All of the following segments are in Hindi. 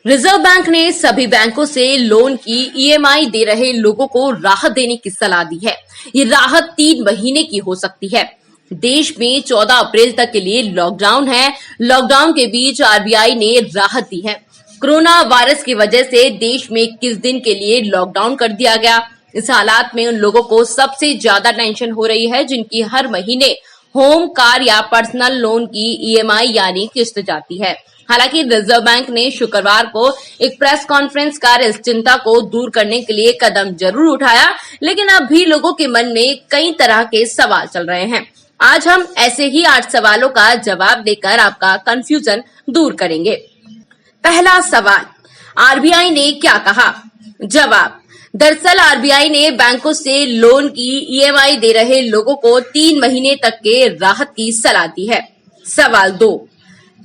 रिजर्व बैंक ने सभी बैंकों से लोन की ईएमआई दे रहे लोगों को राहत देने की सलाह दी है। ये राहत 3 महीने की हो सकती है। देश में 14 अप्रैल तक के लिए लॉकडाउन है। लॉकडाउन के बीच आरबीआई ने राहत दी है। कोरोना वायरस की वजह से देश में 21 दिन के लिए लॉकडाउन कर दिया गया। इस हालात में उन लोगों को सबसे ज्यादा टेंशन हो रही है जिनकी हर महीने होम, कार या पर्सनल लोन की ईएमआई यानी किस्त जाती है। हालांकि रिजर्व बैंक ने शुक्रवार को एक प्रेस कॉन्फ्रेंस कर इस चिंता को दूर करने के लिए कदम जरूर उठाया, लेकिन अब भी लोगों के मन में कई तरह के सवाल चल रहे हैं। आज हम ऐसे ही 8 सवालों का जवाब देकर आपका कंफ्यूजन दूर करेंगे। पहला सवाल, आरबीआई ने क्या कहा? जवाब, दरअसल आरबीआई ने बैंकों से लोन की ईएमआई दे रहे लोगों को 3 महीने तक के राहत की सलाह दी है। सवाल 2,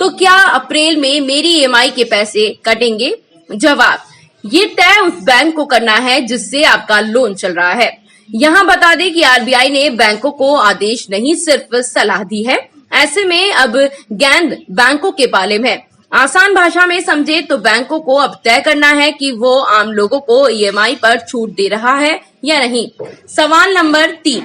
तो क्या अप्रैल में मेरी ईएमआई के पैसे कटेंगे? जवाब, ये तय उस बैंक को करना है जिससे आपका लोन चल रहा है। यहाँ बता दें कि आरबीआई ने बैंकों को आदेश नहीं सिर्फ सलाह दी है। ऐसे में अब गेंद बैंकों के पाले में है। आसान भाषा में समझे तो बैंकों को अब तय करना है कि वो आम लोगों को ईएमआई पर छूट दे रहा है या नहीं। सवाल नंबर 3,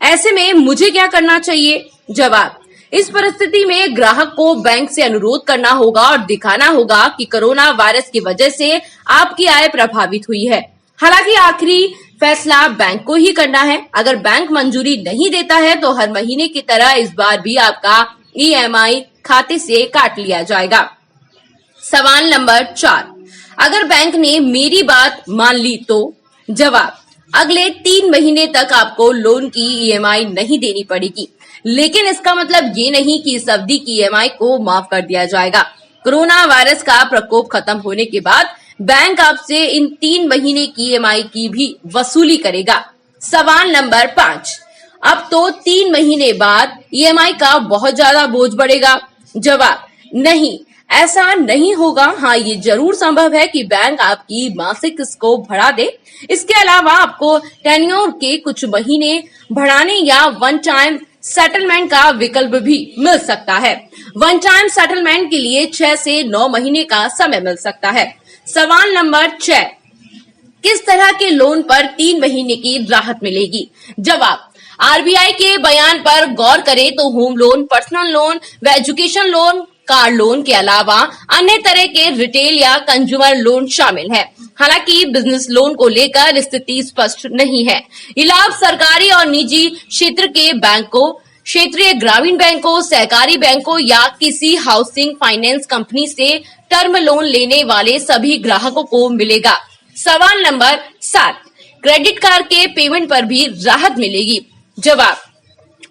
ऐसे में मुझे क्या करना चाहिए? जवाब, इस परिस्थिति में ग्राहक को बैंक से अनुरोध करना होगा और दिखाना होगा कि कोरोना वायरस की वजह से आपकी आय प्रभावित हुई है। हालांकि आखिरी फैसला बैंक को ही करना है। अगर बैंक मंजूरी नहीं देता है तो हर महीने की तरह इस बार भी आपका ईएमआई खाते से काट लिया जाएगा। सवाल नंबर 4, अगर बैंक ने मेरी बात मान ली तो? जवाब, अगले 3 महीने तक आपको लोन की ईएमआई नहीं देनी पड़ेगी, लेकिन इसका मतलब ये नहीं कि इस अवधि की ईएमआई को माफ कर दिया जाएगा। कोरोना वायरस का प्रकोप खत्म होने के बाद बैंक आपसे इन 3 महीने की ईएमआई की भी वसूली करेगा। सवाल नंबर 5, अब तो 3 महीने बाद ईएमआई का बहुत ज्यादा बोझ बढ़ेगा। जवाब, नहीं, ऐसा नहीं होगा। हाँ, ये जरूर संभव है कि बैंक आपकी मासिक किस्त को बढ़ा दे। इसके अलावा आपको टेन्योर के कुछ महीने बढ़ाने या वन टाइम सेटलमेंट का विकल्प भी मिल सकता है। वन टाइम सेटलमेंट के लिए 6 से 9 महीने का समय मिल सकता है। सवाल नंबर 6, किस तरह के लोन पर 3 महीने की राहत मिलेगी? जवाब, आरबीआई के बयान पर गौर करें तो होम लोन, पर्सनल लोन व एजुकेशन लोन, कार लोन के अलावा अन्य तरह के रिटेल या कंज्यूमर लोन शामिल है। हालांकि बिजनेस लोन को लेकर स्थिति स्पष्ट नहीं है। ये लाभ सरकारी और निजी क्षेत्र के बैंकों, क्षेत्रीय ग्रामीण बैंकों, सहकारी बैंकों या किसी हाउसिंग फाइनेंस कंपनी से टर्म लोन लेने वाले सभी ग्राहकों को मिलेगा। सवाल नंबर 7, क्रेडिट कार्ड के पेमेंट पर भी राहत मिलेगी? जवाब,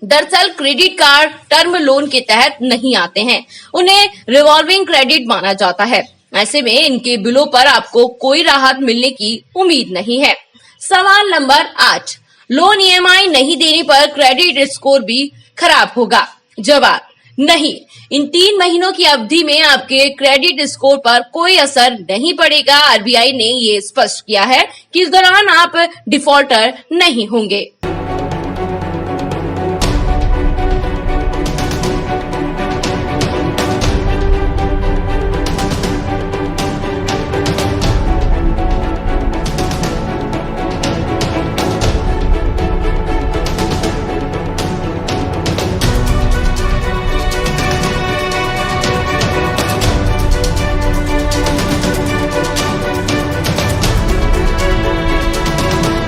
दरअसल क्रेडिट कार्ड टर्म लोन के तहत नहीं आते हैं। उन्हें रिवॉल्विंग क्रेडिट माना जाता है। ऐसे में इनके बिलों पर आपको कोई राहत मिलने की उम्मीद नहीं है। सवाल नंबर 8, लोन ईएमआई नहीं देने पर क्रेडिट स्कोर भी खराब होगा? जवाब, नहीं, इन 3 महीनों की अवधि में आपके क्रेडिट स्कोर पर कोई असर नहीं पड़ेगा। आरबीआई ने ये स्पष्ट किया है कि इस दौरान आप डिफॉल्टर नहीं होंगे।